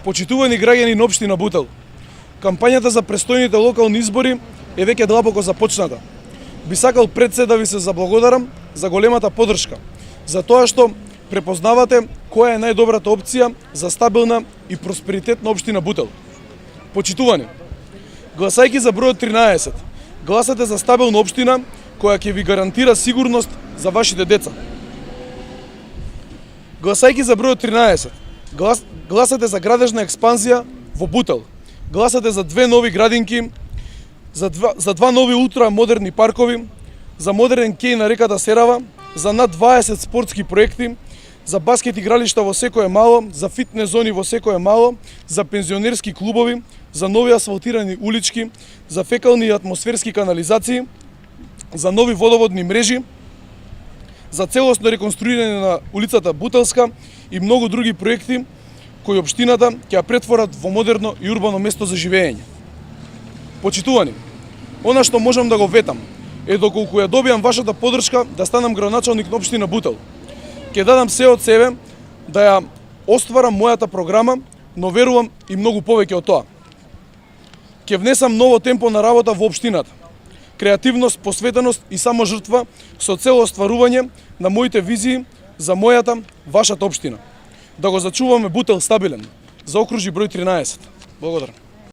Почитувани граѓани на општина Бутел, кампањата за престојните локални избори е веќе длабоко започната. Би сакал пред се да ви се заблагодарам за големата поддршка, за тоа што препознавате која е најдобрата опција за стабилна и просперитетна општина Бутел. Почитувани, гласајќи за бројот 13, гласате за стабилна општина која ќе ви гарантира сигурност за вашите деца. Гласајќи за бројот 13, гласате за градежна експанзија во Бутел. Гласате за две нови градинки, за два нови ултрамодерни паркови, за модерен кеј на реката Серава, за над 20 спортски проекти, за баскет игралишта во секое мало, за фитнес зони во секое мало, за пензионерски клубови, за нови асфалтирани улички, за фекални и атмосферски канализации, за нови водоводни мрежи, за целосно реконструирање на улицата Бутелска и многу други проекти кои општината ќе ја претворат во модерно и урбано место за живење. Почитувани, она што можам да го ветам е доколку ја добијам вашата поддршка да станам градоначалник на општина Бутел. Ќе дадам се од себе да ја остварам мојата програма, но верувам и многу повеќе од тоа. Ќе внесам ново темпо на работа во општината. Креативност, посветеност и само жртва со цел остварување на моите визии за мојата, вашата општина. Да го зачуваме Бутел стабилен. Заокружи број 13. Благодарам.